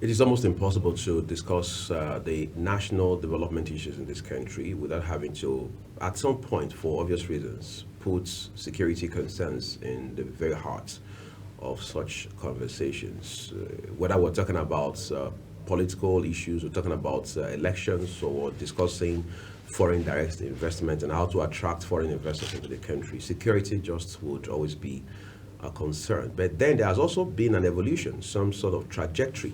It is almost impossible to discuss the national development issues in this country without having to, at some point, for obvious reasons, put security concerns in the very heart of such conversations. Whether we're talking about political issues, we're talking about elections, or discussing foreign direct investment and how to attract foreign investors into the country, security just would always be a concern. But then there has also been an evolution, some sort of trajectory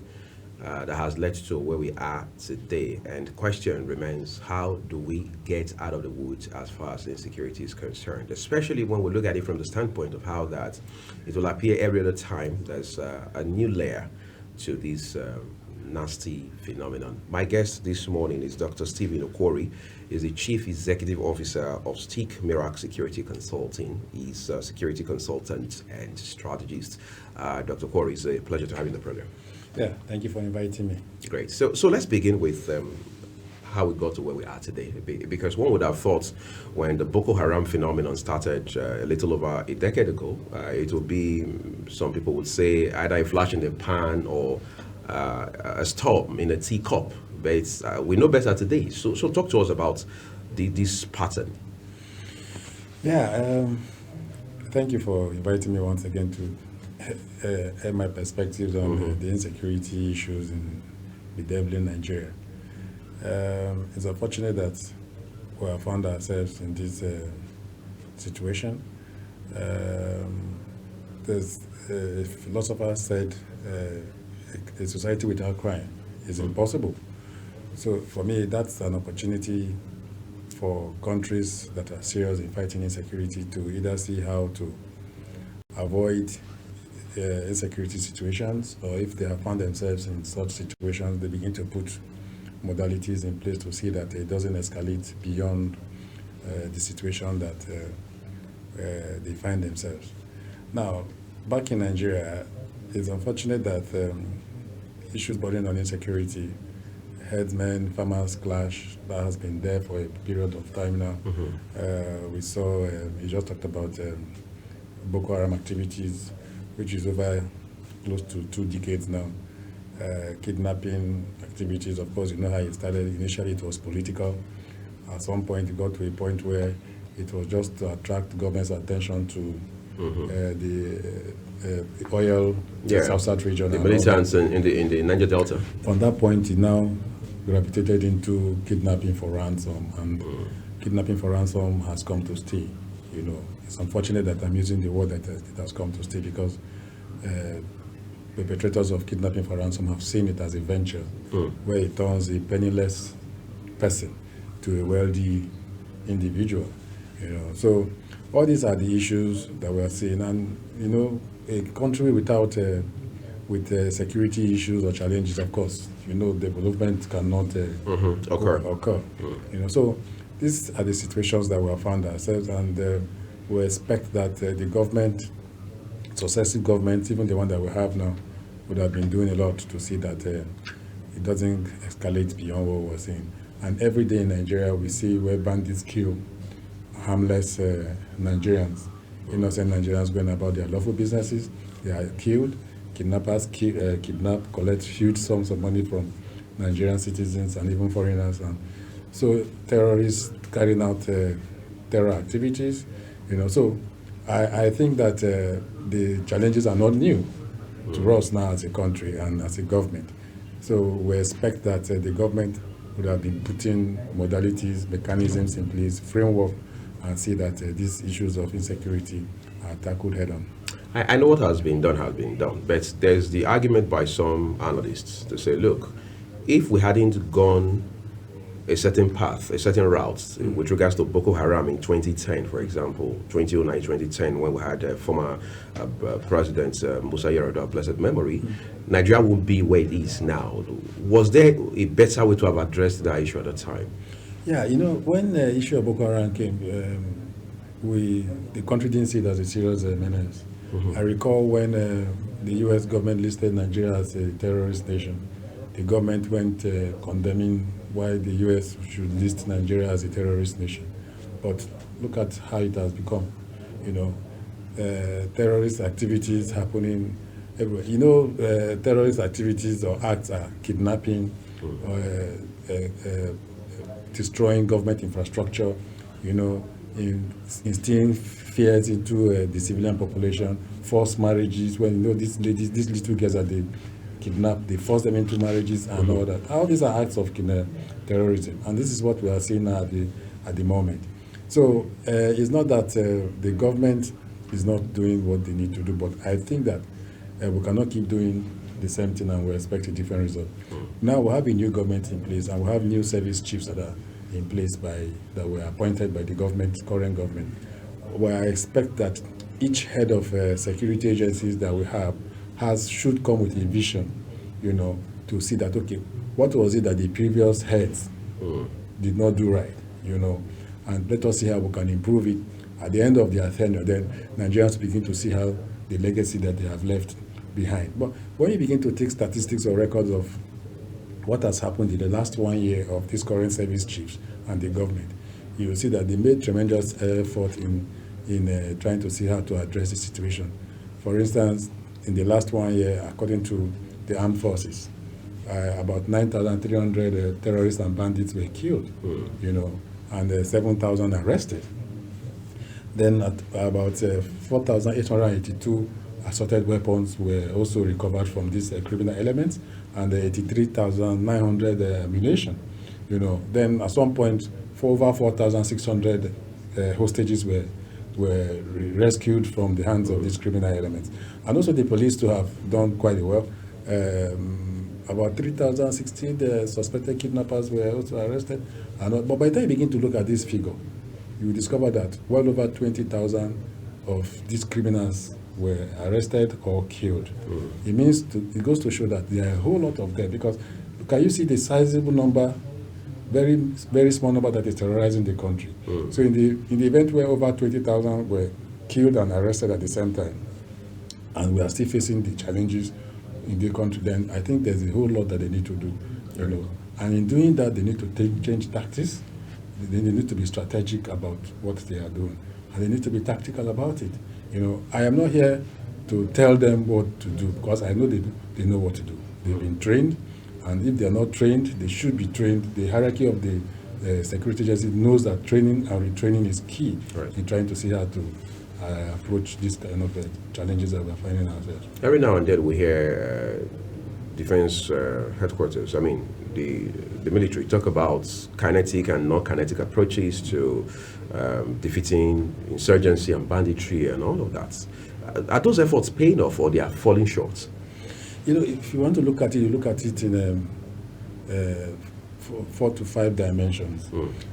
that has led to where we are today. And the question remains, how do we get out of the woods as far as insecurity is concerned? Especially when we look at it from the standpoint of how that it will appear every other time there's a new layer to this nasty phenomenon. My guest this morning is Dr. Stephen Okwori. Is the Chief Executive Officer of STIC Mirac Security Consulting. He's a security consultant and strategist. Dr. Okwori, it's a pleasure to have you in the program. Yeah, thank you for inviting me. Great. So let's begin with how we got to where we are today. Because one would have thought when the Boko Haram phenomenon started a little over a decade ago, it would be, some people would say, either a flash in the pan or a storm in a teacup. But we know better today. So talk to us about this pattern. Yeah, thank you for inviting me once again to add my perspectives on the insecurity issues in bedeviling Nigeria. It's unfortunate that we have found ourselves in this situation. There's a philosopher said, a society without crime is impossible. So for me, that's an opportunity for countries that are serious in fighting insecurity to either see how to avoid insecurity situations, or if they have found themselves in such situations, they begin to put modalities in place to see that it doesn't escalate beyond the situation that they find themselves. Now, back in Nigeria, it's unfortunate that issues bordering on insecurity, headsmen, farmers clash, that has been there for a period of time now. We saw, you just talked about Boko Haram activities, which is over close to 2 decades now. Kidnapping activities, of course, you know how it started. Initially, it was political. At some point, it got to a point where it was just to attract government's attention to the oil, South region. The militants in the Niger Delta. From that point, it now gravitated into kidnapping for ransom, and kidnapping for ransom has come to stay. You know, it's unfortunate that I'm using the word that it has come to stay, because perpetrators of kidnapping for ransom have seen it as a venture where it turns a penniless person to a wealthy individual. You know, so all these are the issues that we are seeing, and you know, a country without with security issues or challenges, of course, you know, development cannot occur. You know, so these are the situations that we have found ourselves, and we expect that the government, successive governments, even the one that we have now, would have been doing a lot to see that it doesn't escalate beyond what we're seeing. And every day in Nigeria, we see where bandits kill harmless Nigerians, innocent Nigerians going about their lawful businesses. They are killed. Kidnappers kidnap, collect huge sums of money from Nigerian citizens and even foreigners. And so terrorists carrying out terror activities. You know, so I think that the challenges are not new to us now as a country and as a government. So we expect that the government would have been putting modalities, mechanisms in place, framework, and see that these issues of insecurity are tackled head on. I know what has been done, but there's the argument by some analysts to say, look, if we hadn't gone a certain path, a certain route with regards to Boko Haram in 2010, for example, 2009, 2010, when we had former President Musa Yar'Adua, blessed memory, Nigeria would be where it is now. Was there a better way to have addressed that issue at the time? Yeah, you know, when the issue of Boko Haram came, the country didn't see it as a serious menace. I recall when the U.S. government listed Nigeria as a terrorist nation, the government went condemning why the U.S. should list Nigeria as a terrorist nation. But look at how it has become. You know, terrorist activities happening everywhere. You know, terrorist activities or acts are kidnapping, destroying government infrastructure, you know, instilling fears into the civilian population, forced marriages. When you know these ladies, these little girls that they kidnap, they force them into marriages and all that. All these are acts of terrorism, and this is what we are seeing now at the moment. So it's not that the government is not doing what they need to do, but I think that we cannot keep doing the same thing and we expect a different result. Now we have a new government in place, and we have new service chiefs that are in place that were appointed by the government, current government. Where I expect that each head of security agencies that we have should come with a vision, you know, to see that, okay, what was it that the previous heads did not do right, you know, and let us see how we can improve it. At the end of their tenure, then Nigerians begin to see how the legacy that they have left behind. But when you begin to take statistics or records of what has happened in the last 1 year of these current service chiefs and the government, you will see that they made tremendous effort in trying to see how to address the situation. For instance, in the last 1 year, according to the armed forces, about 9,300 terrorists and bandits were killed, you know, and 7,000 arrested. Then at about 4,882 assorted weapons were also recovered from these criminal elements, and 83,900 ammunition. You know, then at some point, over 4,600 hostages were rescued from the hands of these criminal elements, and also the police to have done quite well. About 3,016 suspected kidnappers were also arrested. But by the time you begin to look at this figure, you will discover that well over 20,000 of these criminals were arrested or killed. It goes to show that there are a whole lot of them, because can you see the sizable number, very, very small number that is terrorizing the country. So in the event where over 20,000 were killed and arrested at the same time, and we are still facing the challenges in the country, then I think there's a whole lot that they need to do, you know. And in doing that, they need to change tactics. They need to be strategic about what they are doing, and they need to be tactical about it. You know, I am not here to tell them what to do, because I know they know what to do. They've been trained, and if they are not trained, they should be trained. The hierarchy of the security agency knows that training and retraining is key in trying to see how to approach this kind of challenges that we're finding ourselves. Every now and then we hear defense headquarters, I mean the military, talk about kinetic and non-kinetic approaches to defeating insurgency and banditry and all of that. Are those efforts paying off, or they are falling short? You know, if you want to look at it, you look at it in 4 to 5 dimensions.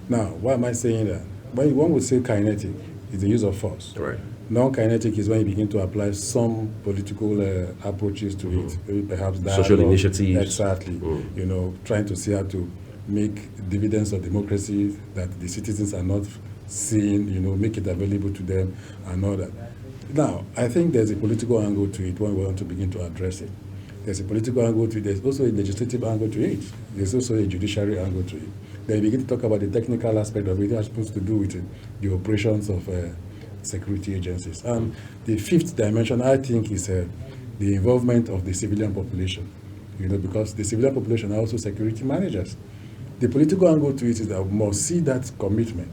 Now, why am I saying that? When one would say kinetic, it's the use of force. Right. Non-kinetic is when you begin to apply some political approaches to it, maybe perhaps dialogue, social initiatives. Exactly. You know, trying to see how to make dividends of democracy that the citizens are not seeing, you know, make it available to them and all that. Now, I think there's a political angle to it when we want to begin to address it. There's a political angle to it. There's also a legislative angle to it. There's also a judiciary angle to it. Then you begin to talk about the technical aspect of it. It has supposed to do with the operations of security agencies. And the fifth dimension, I think, is the involvement of the civilian population. You know, because the civilian population are also security managers. The political angle to it is that we must see that commitment,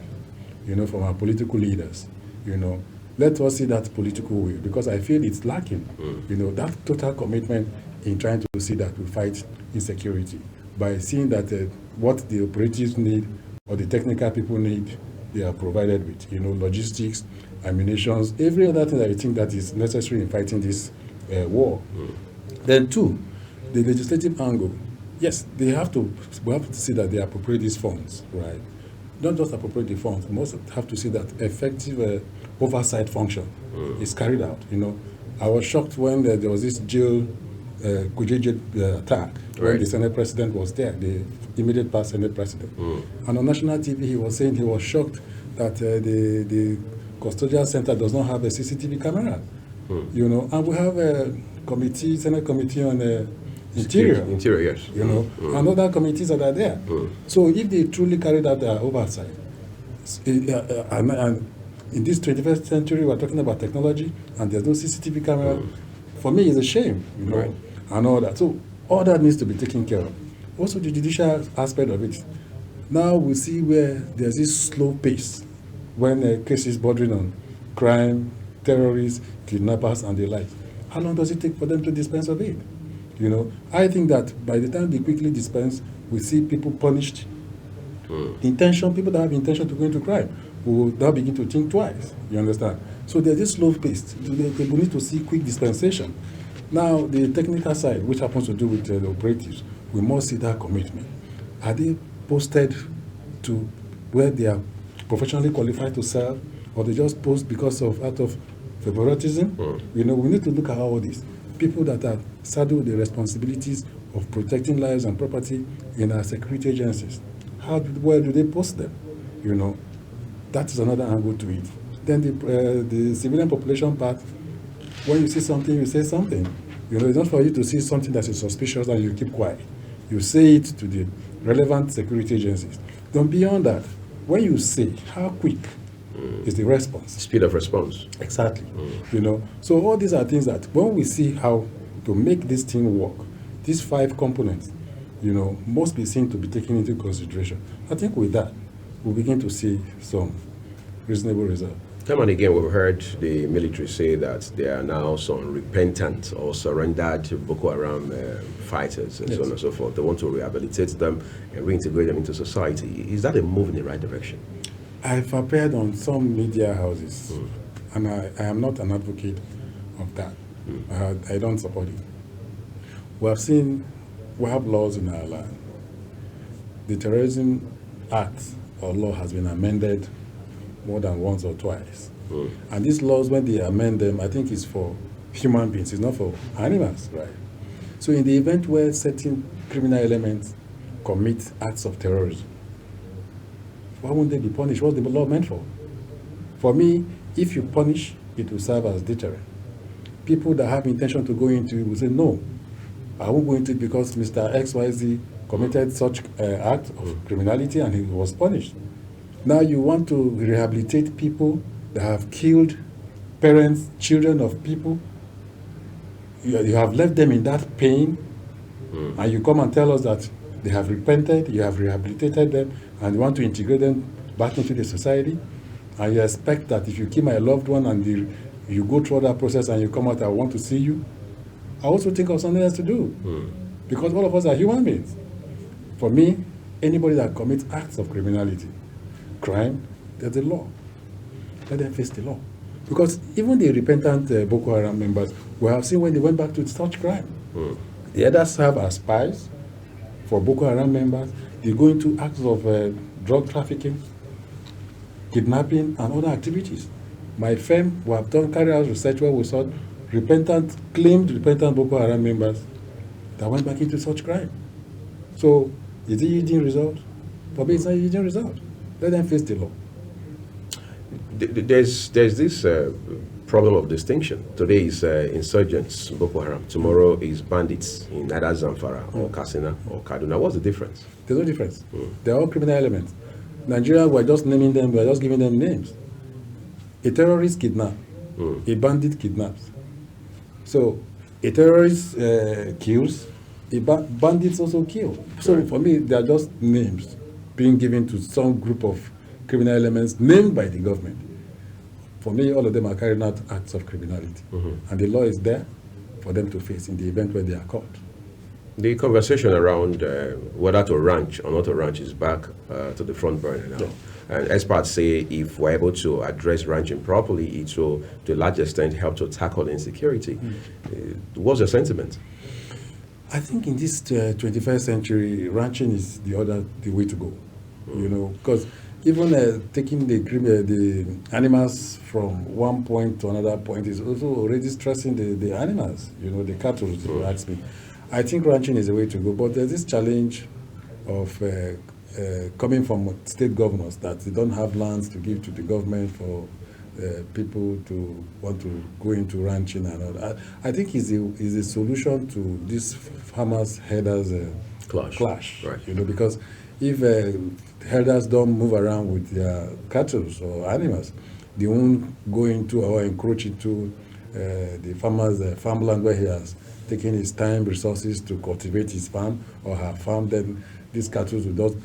you know, from our political leaders. You know, let us see that political will, because I feel it's lacking. You know, that total commitment in trying to see that we fight insecurity by seeing that what the operatives need or the technical people need, they are provided with. You know, logistics, ammunitions, every other thing that we think that is necessary in fighting this war. Then two, the legislative angle. Yes, we have to see that they appropriate these funds, right? Not just appropriate the funds, we also have to see that effective oversight function is carried out. You know, I was shocked when there was this jail Kujiji attack when the Senate President was there, the immediate past Senate President. And on national TV, he was saying he was shocked that the custodial center does not have a CCTV camera. You know, and we have a committee, Senate Committee on Interior. Interior, yes. You know, and other committees that are there. So if they truly carried out their oversight, and in this 21st century, we're talking about technology, and there's no CCTV camera for me, it's a shame, Right. and all that. So all that needs to be taken care of. Also, the judicial aspect of it. Now we see where there's this slow pace when cases bordering on crime, terrorists, kidnappers, and the like. How long does it take for them to dispense of it? I think that by the time they quickly dispense, we see people punished. People that have intention to go into crime will now begin to think twice. You understand? So there's this slow pace. They will need to see quick dispensation. Now, the technical side, which happens to do with the operatives, we must see that commitment. Are they posted to where they are professionally qualified to serve, or they just post because of out of favoritism? We need to look at all this. People that are saddled with the responsibilities of protecting lives and property in our security agencies. Where do they post them? That is another angle to it. Then the civilian population part, when you see something, you say something. It's not for you to see something that is suspicious and you keep quiet. You say it to the relevant security agencies. Then beyond that, when you say, how quick is the response? Speed of response. Exactly. So all these are things that when we see how to make this thing work, these 5 components, must be seen to be taken into consideration. I think with that, we'll begin to see some reasonable results. Time and again, we've heard the military say that there are now some repentant or surrendered Boko Haram fighters and so on and so forth. They want to rehabilitate them and reintegrate them into society. Is that a move in the right direction? I've appeared on some media houses, and I am not an advocate of that. I don't support it. We have laws in our land. The Terrorism Act or law has been amended more than once or twice. And these laws, when they amend them, I think it's for human beings, it's not for animals, right? So in the event where certain criminal elements commit acts of terrorism, why won't they be punished? What's the law meant for? For me, if you punish, it will serve as deterrent. People that have intention to go into it will say, no, I won't go into it because Mr. XYZ committed such act of criminality and he was punished. Now you want to rehabilitate people that have killed parents, children of people. You have left them in that pain, and you come and tell us that they have repented, you have rehabilitated them, and you want to integrate them back into the society, and you expect that if you kill my loved one and you go through that process and you come out, I want to see you. I also think of something else to do, because all of us are human beings. For me, anybody that commits acts of criminality, crime, there's a law. Let them face the law. Because even the repentant Boko Haram members, we have seen when they went back to such crime. They either serve as spies for Boko Haram members, they go into acts of drug trafficking, kidnapping, and other activities. My firm, we have carried out research where we saw claimed repentant Boko Haram members that went back into such crime. So, is it yielding result? For me, it's not yielding result. Let them face the law. There's this problem of distinction. Today is insurgents, Boko Haram. Tomorrow is bandits in either Zamfara or Katsina or Kaduna. What's the difference? There's no difference. They're all criminal elements. Nigeria, we're just naming them, we're just giving them names. A terrorist kidnaps. A bandit kidnaps. So, a terrorist kills. Bandits also kill. So, for me, they are just names being given to some group of criminal elements named by the government. For me, all of them are carrying out acts of criminality. And the law is there for them to face in the event where they are caught. The conversation around whether to ranch or not to ranch is back to the front burner now. Yeah. And experts say if we're able to address ranching properly, it will, to a large extent, help to tackle insecurity. What's your sentiment? I think in this 21st century, ranching is the way to go. Because even taking the animals from one point to another point is also already stressing the animals, the cattle, if you ask me. I think ranching is the way to go, but there's this challenge of coming from state governors that they don't have lands to give to the government for people to want to go into ranching and all that. I think is a solution to this farmers herders clash. Right. Because if herders don't move around with their cattle or animals, they won't go into or encroach into the farmer's farmland where he has taken his time, resources to cultivate his farm or her farm, then these cattle will just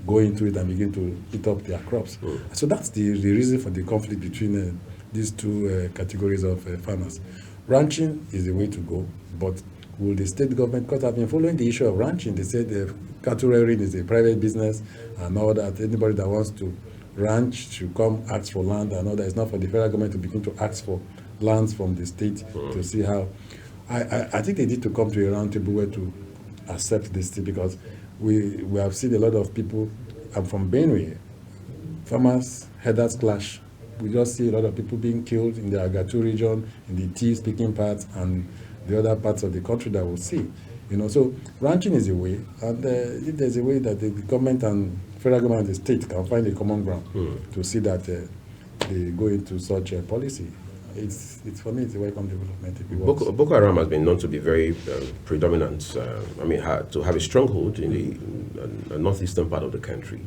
go into it and begin to eat up their crops. So that's the reason for the conflict between these two categories of farmers. Ranching is the way to go, but will the state government, because I've been following the issue of ranching, they said cattle rearing is a private business and all that. Anybody that wants to ranch should come ask for land and all that. It's not for the federal government to begin to ask for lands from the state to see how. I think they need to come to a round table where to accept this thing, because we have seen a lot of people. I'm from Benue, farmers, herders clash. We just see a lot of people being killed in the Agatu region, in the tea speaking parts, and the other parts of the country that we'll see. So ranching is a way, and if there's a way that the government and federal government and the state can find a common ground to see that they go into such a policy, it's for me, it's a welcome development. If it works. Boko Haram has been known to be very predominant, to have a stronghold in the northeastern part of the country,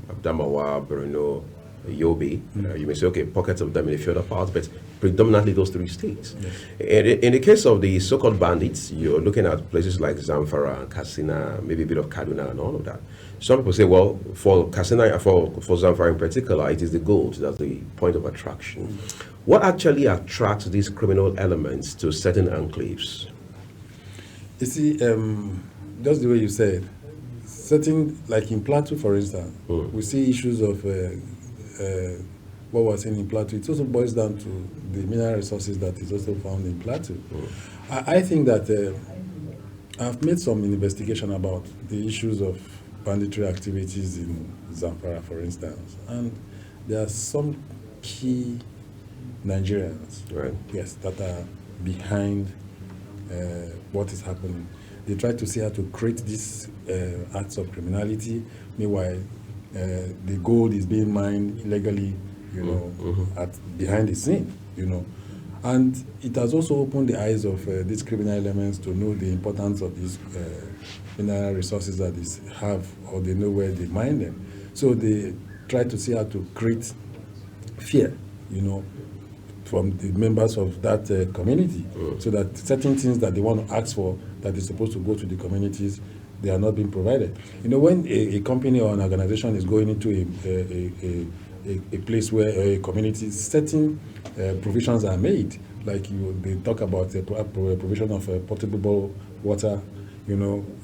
Adamawa, Borno, Yobe. You may say, okay, pockets of them in a few other parts, but predominantly those three states. Yes. In the case of the so-called bandits, you're looking at places like Zamfara, Katsina, maybe a bit of Kaduna and all of that. Some people say, well, for Katsina, for Zamfara in particular, it is the gold that's the point of attraction. What actually attracts these criminal elements to certain enclaves? You see, just the way you said, certain, like in Plateau, for instance, we see issues of what was in Plateau. It also boils down to the mineral resources that is also found in Plateau. I think that I've made some investigation about the issues of banditry activities in Zamfara, for instance, and there are some key Nigerians, Right. yes, that are behind what is happening. They try to see how to create these acts of criminality. Meanwhile, the gold is being mined illegally, behind the scene, And it has also opened the eyes of these criminal elements to know the importance of these mineral resources that they have, or they know where they mine them. So they try to see how to create fear, from the members of that community, so that certain things that they want to ask for that is supposed to go to the communities, they are not being provided. When a company or an organization is going into a place where a community, certain provisions are made, like they talk about the provision of potable water,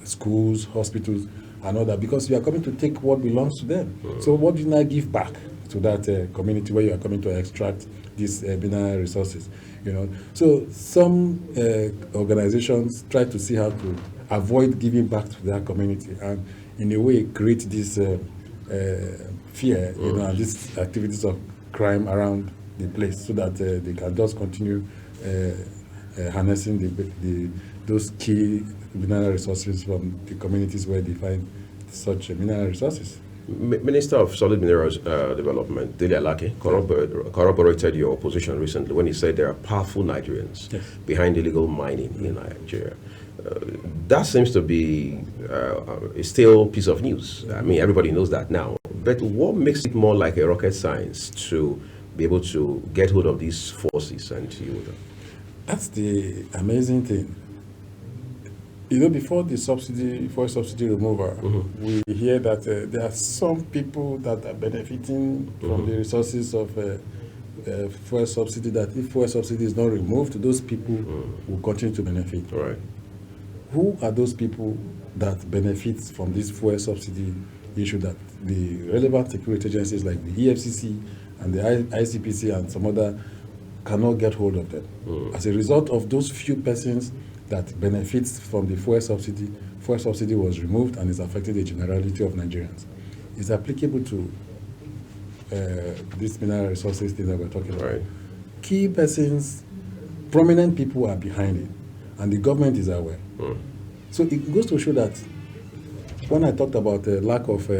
schools, hospitals, and all that, because you are coming to take what belongs to them. So what do you now give back to that community where you are coming to extract these mineral resources? So some organizations try to see how to avoid giving back to their community, and in a way create this fear, and these activities of crime around the place, so that they can just continue harnessing those key mineral resources from the communities where they find such mineral resources. Minister of Solid Minerals Development, Dele Alake, corroborated your position recently when he said there are powerful Nigerians behind illegal mining in Nigeria. That seems to be a still piece of news. I mean, everybody knows that now. But what makes it more like a rocket science to be able to get hold of these forces and to... That's the amazing thing. Before the fuel subsidy removal, we hear that there are some people that are benefiting from the resources of fuel subsidy, that if fuel subsidy is not removed, those people will continue to benefit. Right. Who are those people that benefit from this fuel subsidy issue that the relevant security agencies like the EFCC and the ICPC and some other cannot get hold of them? As a result of those few persons that benefits from the fuel subsidy was removed and is affecting the generality of Nigerians. It's applicable to these mineral resources thing that we're talking about. Right. Key persons, prominent people are behind it, and the government is aware. So it goes to show that when I talked about the lack of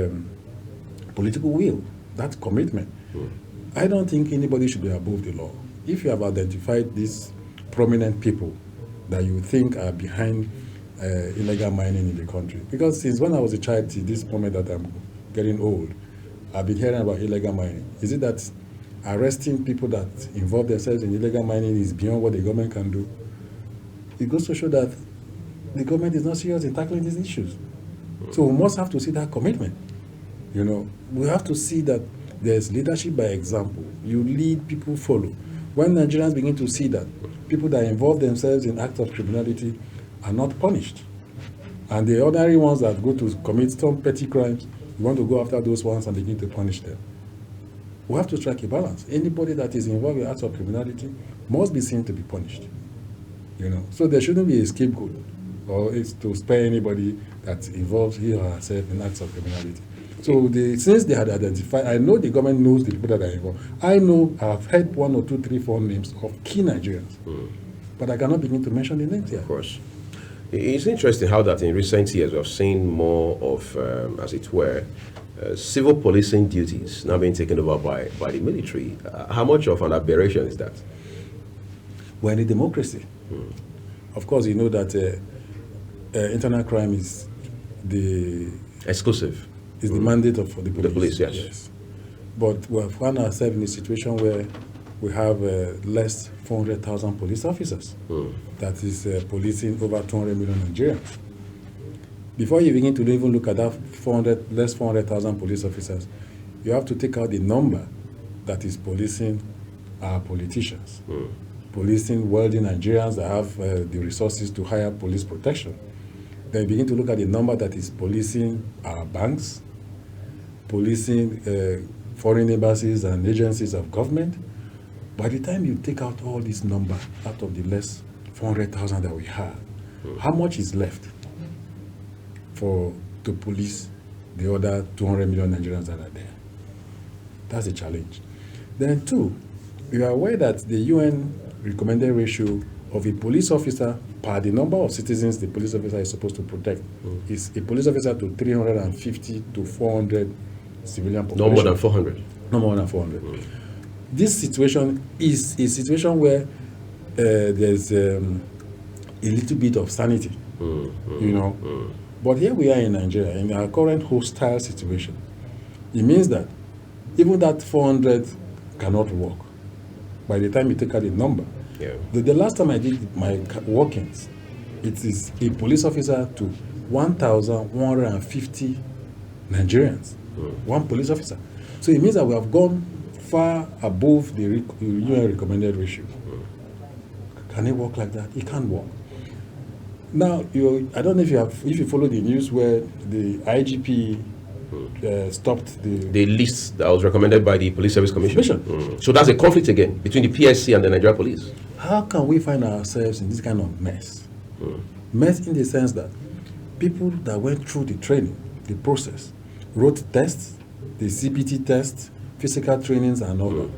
political will, that commitment, I don't think anybody should be above the law. If you have identified these prominent people that you think are behind illegal mining in the country. Because since when I was a child to this moment that I'm getting old, I've been hearing about illegal mining. Is it that arresting people that involve themselves in illegal mining is beyond what the government can do, it goes to show that the government is not serious in tackling these issues. So we must have to see that commitment. You know, we have to see that there's leadership by example. You lead, people follow. When Nigerians begin to see that people that involve themselves in acts of criminality are not punished, and the ordinary ones that go to commit some petty crimes, we want to go after those ones and begin to punish them. We have to strike a balance. Anybody that is involved in acts of criminality must be seen to be punished. You know, so there shouldn't be a scapegoat, or it's to spare anybody that involves he or herself in acts of criminality. So since they had identified, I know the government knows the people that are involved. I know I've heard 1 or 2, 3, 4 names of key Nigerians, but I cannot begin to mention the names here. Of course. It's interesting how that in recent years we have seen more of, as it were, civil policing duties now being taken over by the military. How much of an aberration is that? We're in a democracy. Of course, you know that internal crime is the Exclusive. is the mandate of the police. The police, yes. But we have found ourselves in a situation where we have less 400,000 police officers. That is policing over 200 million Nigerians. Before you begin to even look at that less 400,000 police officers, you have to take out the number that is policing our politicians, policing wealthy Nigerians that have the resources to hire police protection. Then you begin to look at the number that is policing our banks, policing foreign embassies and agencies of government. By the time you take out all this number out of the less 400,000 that we have, how much is left to police the other 200 million Nigerians that are there? That's a challenge. Then two, you are aware that the UN recommended ratio of a police officer per the number of citizens the police officer is supposed to protect is a police officer to 350 to 400 civilian population. No more than 400. No more than 400. This situation is a situation where there's a little bit of sanity, you know. But here we are in Nigeria, in our current hostile situation. It means that even that 400 cannot work. By the time you take out the number, the last time I did my workings, it is a police officer to 1,150 Nigerians, one police officer. So it means that we have gone far above the UN recommended ratio. Can it work like that? It can't work. Now, I don't know if you follow the news where the IGP stopped the list that was recommended by the Police Service Commission. So that's a conflict again between the PSC and the Nigeria Police. How can we find ourselves in this kind of mess? Mess in the sense that people that went through the training, the process, wrote tests, the CPT tests, physical trainings and all that.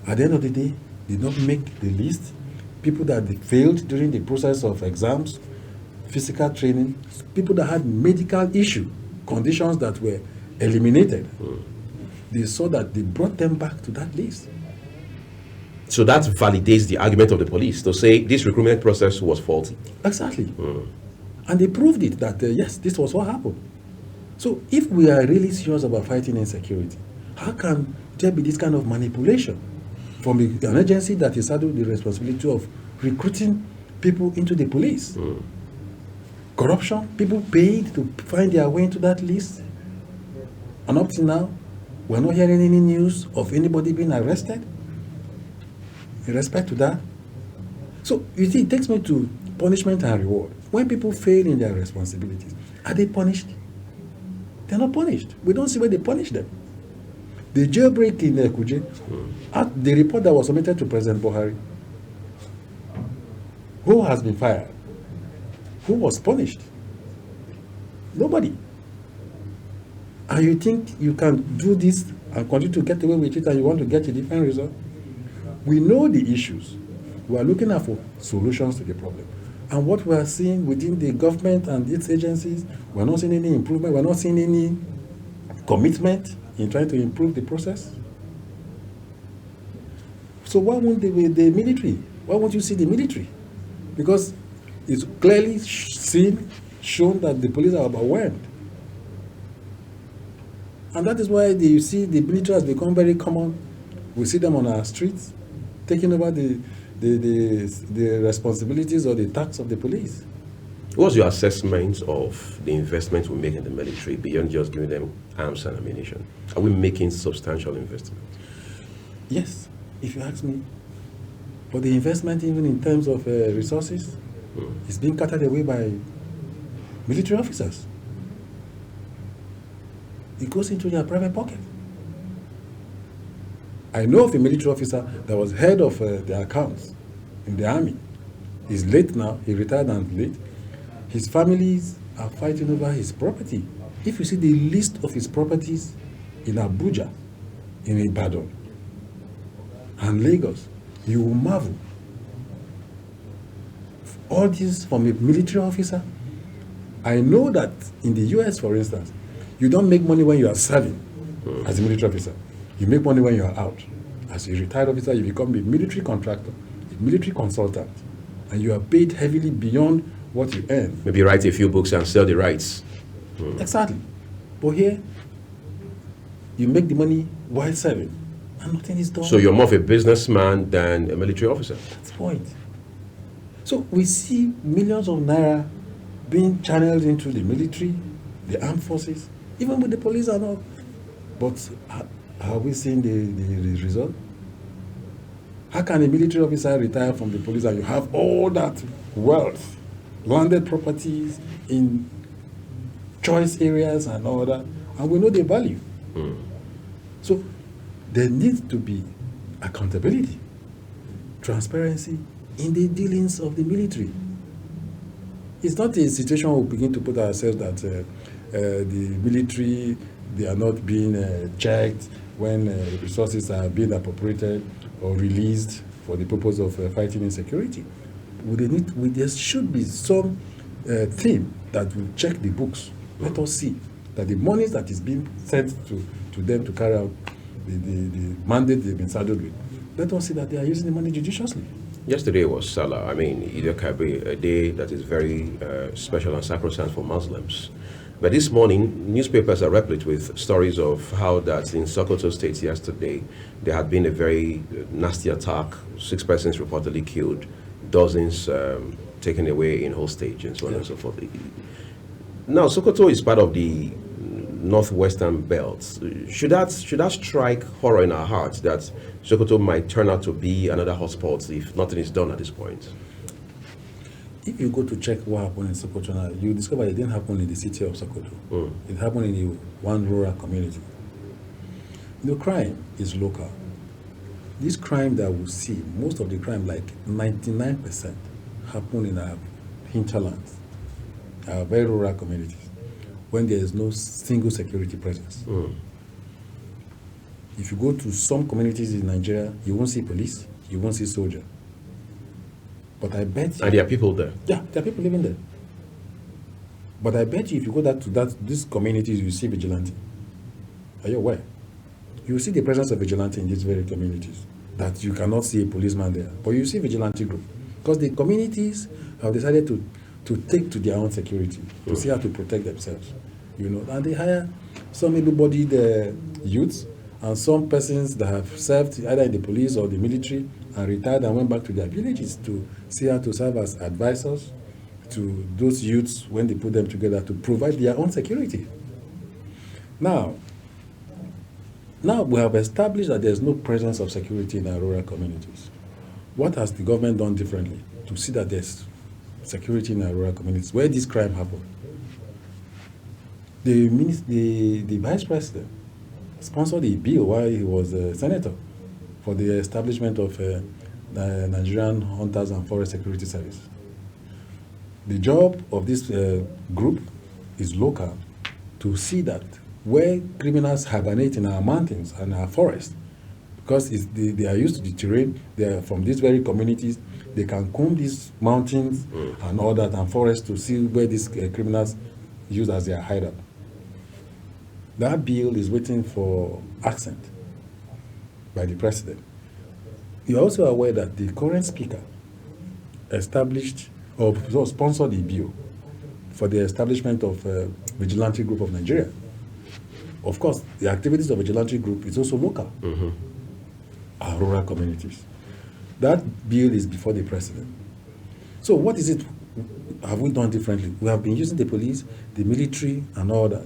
At the end of the day, did not make the list. People that failed during the process of exams, physical training, people that had medical issue, conditions that were eliminated. They saw that they brought them back to that list. So that validates the argument of the police to say this recruitment process was faulty. Exactly. And they proved it that, yes, this was what happened. So if we are really serious about fighting insecurity, how can there be this kind of manipulation from an agency that is saddled with the responsibility of recruiting people into the police? Corruption, people paid to find their way into that list. And up to now, we're not hearing any news of anybody being arrested in respect to that. So, you see, it takes me to punishment and reward. When people fail in their responsibilities, are they punished? They're not punished. We don't see where they punish them. The jailbreak in Kuje, the report that was submitted to President Buhari, who has been fired? Who was punished? Nobody. And you think you can do this and continue to get away with it and you want to get a different result? We know the issues. We are looking out for solutions to the problem. And what we are seeing within the government and its agencies, we are not seeing any improvement. We are not seeing any commitment in trying to improve the process. So why won't the military? Why won't you see the military? Because it's clearly shown that the police are overwhelmed. And that is why you see the military has become very common We see them on our streets, taking over the responsibilities or the tasks of the police. What's your assessment of the investment we make in the military beyond just giving them arms and ammunition? Are we making substantial investment? Yes, if you ask me. But the investment, even in terms of resources, is being cutted away by military officers. It goes into their private pocket. I know of a military officer that was head of the accounts in the army. He's late now, he retired and late. His families are fighting over his property. If you see the list of his properties in Abuja, in Ibadan, and Lagos, you will marvel. All this from a military officer. I know that in the US, for instance, you don't make money when you are serving as a military officer. You make money when you are out. As a retired officer, you become a military contractor, a military consultant, and you are paid heavily beyond what you earn. Maybe write a few books and sell the rights. Exactly. But here, you make the money while serving, and nothing is done. So you're more of a businessman than a military officer. That's the point. So we see millions of naira being channeled into the military, the armed forces, even with the police and all. But are we seeing the result? How can a military officer retire from the police and you have all that wealth, landed properties in choice areas and all that, and we know the value? So there needs to be accountability, transparency in the dealings of the military. It's not a situation where we begin to put ourselves that the military, they are not being checked when resources are being appropriated or released for the purpose of fighting insecurity. There should be some theme that will check the books. Let us see that the money that is being sent to them to carry out the mandate they've been saddled with, let us see that they are using the money judiciously. Yesterday was Salah. I mean, Eid al-Kabir, a day that is very special and sacrosanct for Muslims. But this morning, newspapers are replete with stories of how that in Sokoto State yesterday, there had been a very nasty attack, 6 persons reportedly killed, dozens taken away in hostage, and so on and so forth. Now, Sokoto is part of the northwestern belt. Should that strike horror in our hearts that Sokoto might turn out to be another hotspot if nothing is done at this point? If you go to check what happened in Sokoto now, you discover it didn't happen in the city of Sokoto. It happened in one rural community. Crime is local. This crime that we see, most of the crime, like 99%, happen in our hinterlands, our very rural communities, when there is no single security presence. If you go to some communities in Nigeria, you won't see police, you won't see soldier. But I bet you... And there are people there? Yeah, there are people living there. But I bet you if you go to these communities, you see vigilante. Are you aware? You see the presence of vigilante in these very communities, that you cannot see a policeman there. But you see vigilante group. Because the communities have decided to take to their own security, to see how to protect themselves. And they hire some able-bodied youths and some persons that have served either in the police or the military and retired and went back to their villages to see how to serve as advisors to those youths when they put them together to provide their own security. Now we have established that there's no presence of security in our rural communities. What has the government done differently to see that there's security in our rural communities where this crime happened? The vice president sponsored a bill while he was a senator for the establishment of Nigerian Hunters and Forest Security Service. The job of this group is local, to see that where criminals hibernate in our mountains and our forests, because they are used to the terrain, they are from these very communities, they can comb these mountains and all that and forests to see where these criminals use as their hideout. That bill is waiting for assent by the president. You're also aware that the current speaker established or sponsored a bill for the establishment of Vigilante Group of Nigeria. Of course, the activities of Vigilante Group is also local. our rural communities. That bill is before the president. So what is it have we done differently? We have been using the police, the military, and all that.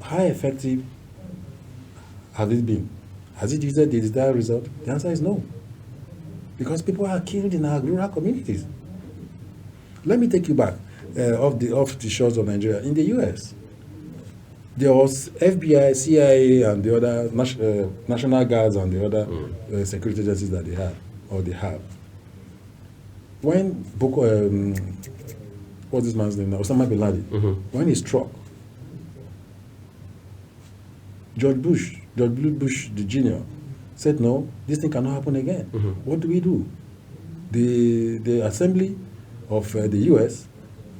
How effective have it been? Has it yielded the desired result? The answer is no. Because people are killed in our rural communities. Let me take you back off the shores of Nigeria. In the US, there was FBI, CIA, and the other National Guards and the other security agencies that they had, or they have. When what's this man's name now? Osama bin Laden, when he struck, George Bush the Jr. said, no, this thing cannot happen again. What do? The assembly of the US,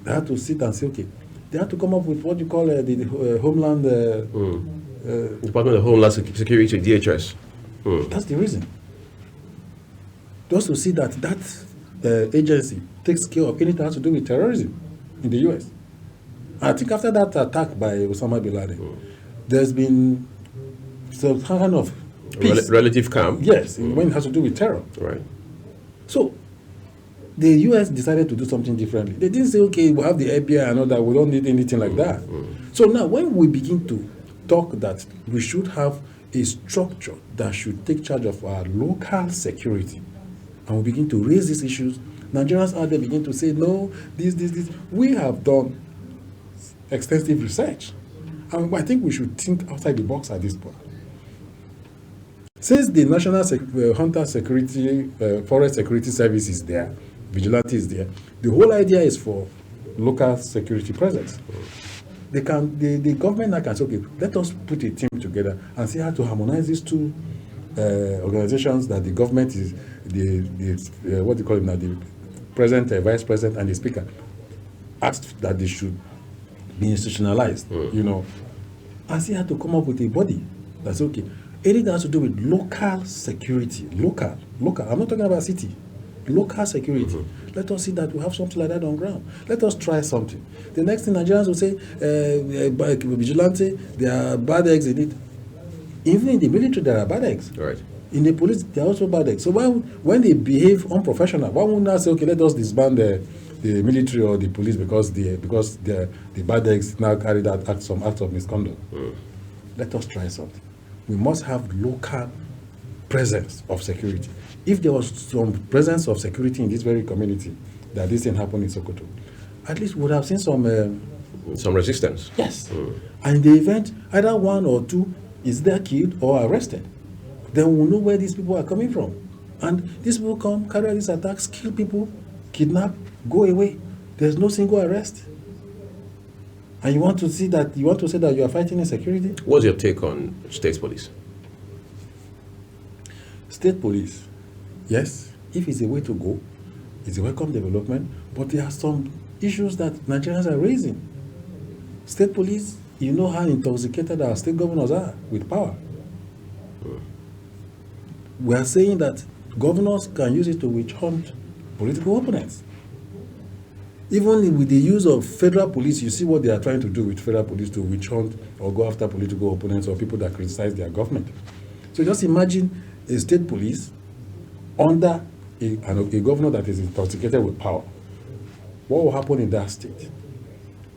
they had to sit and say, okay, they had to come up with what you call the Homeland... Department of Homeland Security, DHS. That's the reason. Just to see that agency takes care of anything that has to do with terrorism in the US. I think after that attack by Osama bin Laden, there's been some kind of peace. Relative calm. Yes, when it has to do with terror. Right. So the US decided to do something differently. They didn't say, okay, we'll have the FBI and all that, we don't need anything like that. So now when we begin to talk that we should have a structure that should take charge of our local security, and we begin to raise these issues, Nigerians out there begin to say, no, this. We have done extensive research. And I think we should think outside the box at this point. Since the National Hunter Security, Forest Security Service is there, Vigilante is there, the whole idea is for local security presence. The government now can say, okay, let us put a team together and see how to harmonize these two organizations that the government is, what do you call it now, the president, vice president, and the speaker, asked that they should be institutionalized, and see how to come up with a body that's okay. Anything that has to do with local security, local. I'm not talking about city. Local security. Let us see that we have something like that on ground. Let us try something. The next thing Nigerians will say, vigilante, there are bad eggs in it. Even in the military, there are bad eggs. Right. In the police, there are also bad eggs. So when they behave unprofessional, why won't I say, okay, let us disband the military or the police because the bad eggs now carried out some acts of misconduct? Let us try something. We must have local presence of security. If there was some presence of security in this very community that this thing happened in Sokoto, at least we would have seen some resistance. Yes. And in the event, either one or two is there killed or arrested. Then we'll know where these people are coming from. And these people come, carry out these attacks, kill people, kidnap, go away. There's no single arrest. And you want to say that you are fighting insecurity? What's your take on state police? State police, yes, if it's a way to go, it's a welcome development, but there are some issues that Nigerians are raising. State police, you know how intoxicated our state governors are with power. We are saying that governors can use it to witch hunt political opponents. Even with the use of federal police, you see what they are trying to do with federal police to witch hunt or go after political opponents or people that criticize their government. So just imagine a state police under a governor that is intoxicated with power. What will happen in that state?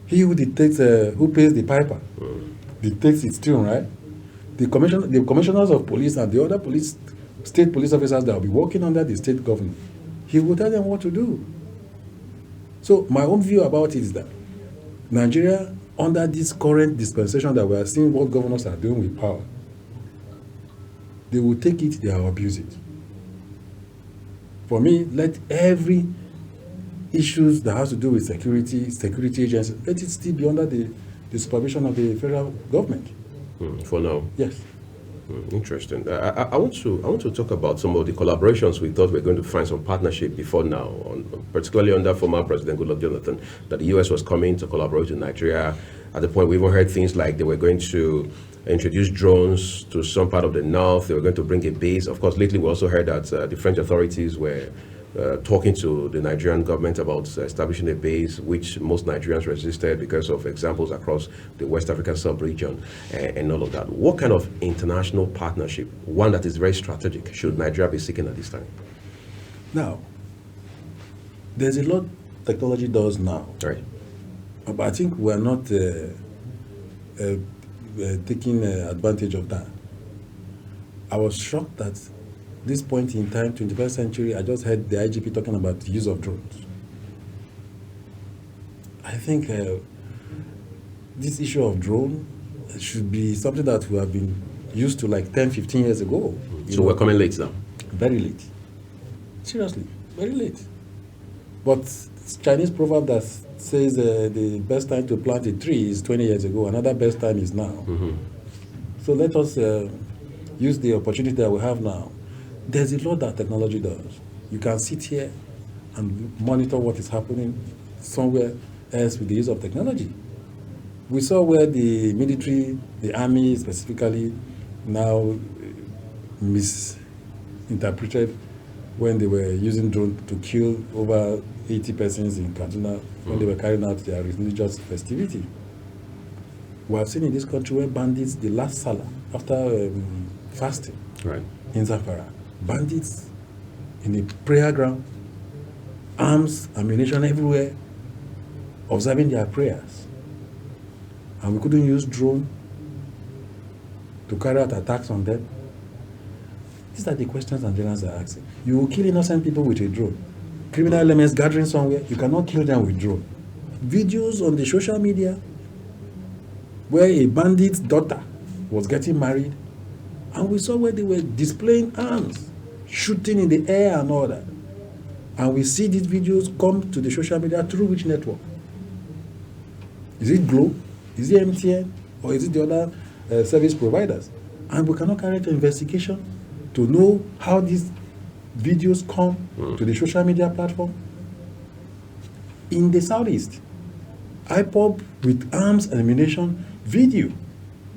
He who dictates, who pays the piper, dictates its tune, right? The commissioners of police and the other state police officers that will be working under the state government, he will tell them what to do. So my own view about it is that Nigeria, under this current dispensation that we are seeing what governors are doing with power, they will take it, they will abuse it. For me, let every issues that has to do with security agencies, let it still be under the supervision of the federal government. For now. Yes. Interesting. I want to talk about some of the collaborations we thought we were going to find some partnership before now, particularly under former President Goodluck Jonathan, that the U.S. was coming to collaborate with Nigeria. At the point, we even heard things like they were going to introduce drones to some part of the north. They were going to bring a base. Of course, lately we also heard that the French authorities were talking to the Nigerian government about establishing a base, which most Nigerians resisted because of examples across the West African sub-region and all of that. What kind of international partnership, one that is very strategic, should Nigeria be seeking at this time? Now, there's a lot technology does now, Right. but I think we're not taking advantage of that. I was shocked that this point in time, 21st century, I just heard the IGP talking about the use of drones. I think this issue of drone should be something that we have been used to like 10, 15 years ago. So we're coming late now. Very late. Seriously, very late. But Chinese proverb that says the best time to plant a tree is 20 years ago. Another best time is now. So let us use the opportunity that we have now. There's a lot that technology does. You can sit here and monitor what is happening somewhere else with the use of technology. We saw where the military, the army specifically, now misinterpreted when they were using drones to kill over 80 persons in Kaduna when they were carrying out their religious festivity. We have seen in this country where bandits, the last Salah, after fasting Right. in Zamfara, bandits in the prayer ground, arms, ammunition everywhere, observing their prayers. And we couldn't use drone to carry out attacks on them. These are the questions Nigerians are asking. You will kill innocent people with a drone. Criminal elements gathering somewhere, you cannot kill them with drone. Videos on the social media where a bandit's daughter was getting married, and we saw where they were displaying arms, shooting in the air and all that. And we see these videos come to the social media through which network? Is it Glo? Is it MTN? Or is it the other service providers? And we cannot carry out an investigation to know how these videos come to the social media platform. In the southeast, IPOB with arms and ammunition video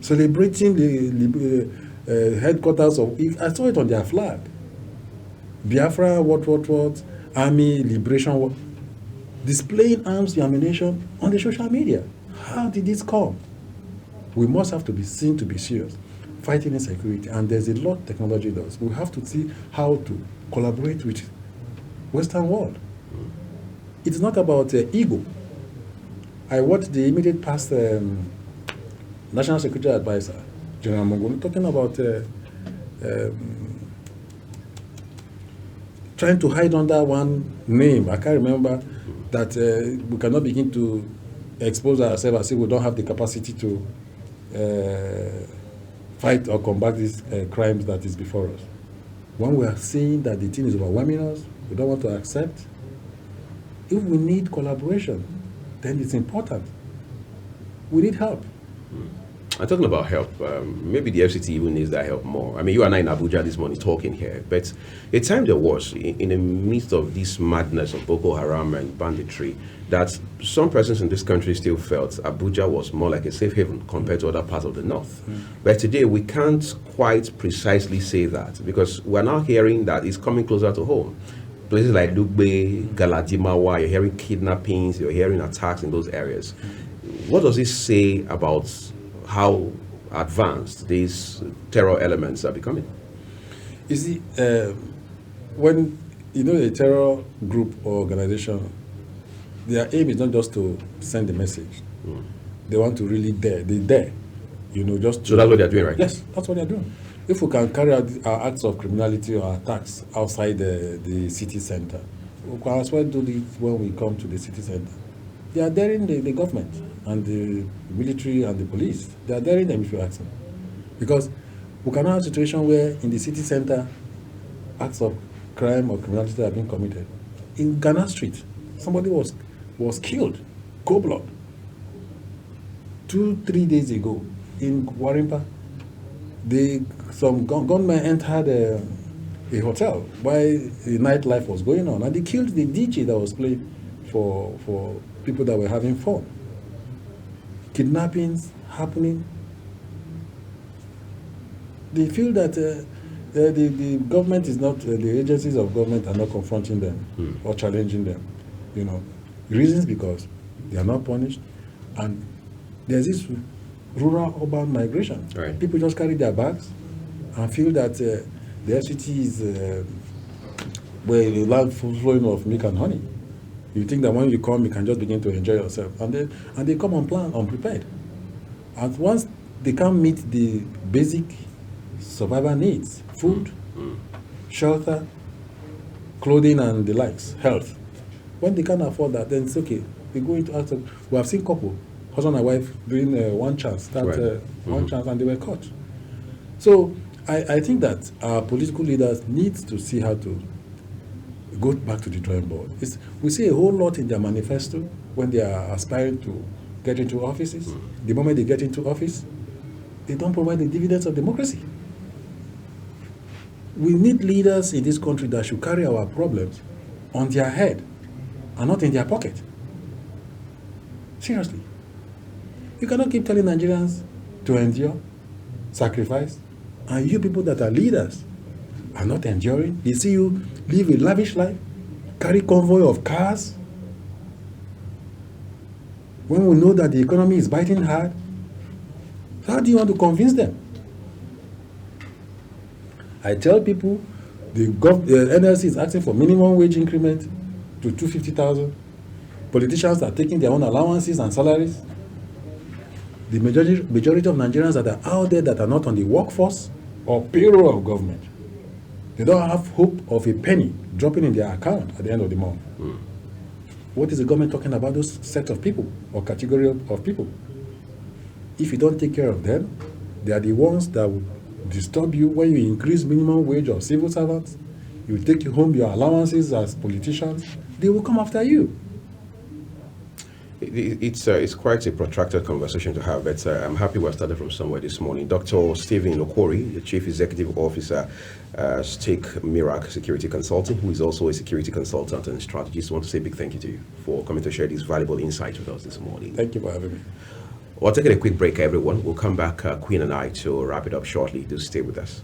celebrating the headquarters of, I saw it on their flag. Biafra, what, Army, Liberation, what, displaying arms and ammunition on the social media. How did this come? We must have to be seen to be serious. Fighting insecurity, and there's a lot technology does. We have to see how to collaborate with Western world. It's not about ego. I watched the immediate past National Security Advisor, General Mongo, talking about trying to hide under one name. I can't remember that we cannot begin to expose ourselves as if we don't have the capacity to fight or combat these crimes that is before us. When we are seeing that the thing is overwhelming us, we don't want to accept. If we need collaboration, then it's important. We need help. I'm talking about help. Maybe the FCT even needs that help more. I mean, you and I in Abuja this morning talking here, but a time there was, in the midst of this madness of Boko Haram and banditry, that some persons in this country still felt Abuja was more like a safe haven compared to other parts of the north. But today we can't quite precisely say that, because we're now hearing that it's coming closer to home. Places like Lugbe, Galadimawa, you're hearing kidnappings, you're hearing attacks in those areas. What does this say about how advanced these terror elements are becoming? You see, when you know a terror group or organization, their aim is not just to send a message. They want to really dare. They dare, just. So that's what they're doing right now? Yes, that's what they're doing. If we can carry out our acts of criminality or attacks outside the city center, we can as well do it when we come to the city center. They are daring the government and the military and the police. They are daring them, if you ask me. Because we cannot have a situation where in the city center, acts of crime or criminality have been committed. In Ghana Street, somebody was killed, cold blood. 2-3 days ago in Warimpa, some gunmen entered a hotel while the nightlife was going on, and they killed the DJ that was playing for people that were having fun. Kidnappings happening. They feel that the government is not, the agencies of government are not confronting them or challenging them. You know, the reason is because they are not punished, and there's this rural-urban migration. Right. People just carry their bags and feel that the FCT is where the land flowing of milk and honey. You think that when you come, you can just begin to enjoy yourself, and they come unplanned, unprepared. And once they can't meet the basic survival needs, food, shelter, clothing, and the likes, health. When they can't afford that, then it's okay. They go into out of. We have seen couple, husband and wife, doing one chance, one chance, and they were caught. So I think that our political leaders need to see how to go back to the drawing board. We see a whole lot in their manifesto when they are aspiring to get into offices. The moment they get into office, they don't provide the dividends of democracy. We need leaders in this country that should carry our problems on their head and not in their pocket. Seriously. You cannot keep telling Nigerians to endure, sacrifice, and you people that are leaders are not enduring. They see you live a lavish life, carry convoy of cars, when we know that the economy is biting hard. How do you want to convince them? I tell people the NLC is asking for minimum wage increment to 250,000. Politicians are taking their own allowances and salaries. The majority of Nigerians that are out there that are not on the workforce or payroll of government, they don't have hope of a penny dropping in their account at the end of the month. What is the government talking about those set of people or category of people? If you don't take care of them, they are the ones that will disturb you when you increase minimum wage of civil servants. You take home your allowances as politicians. They will come after you. It's quite a protracted conversation to have, but I'm happy we started from somewhere this morning. Dr. Stephen Okori, the Chief Executive Officer, Stick Mirac Security Consulting, who is also a security consultant and strategist, want to say a big thank you to you for coming to share this valuable insight with us this morning. Thank you for having me. We'll take a quick break, everyone. We'll come back, Queen and I, to wrap it up shortly. Do stay with us.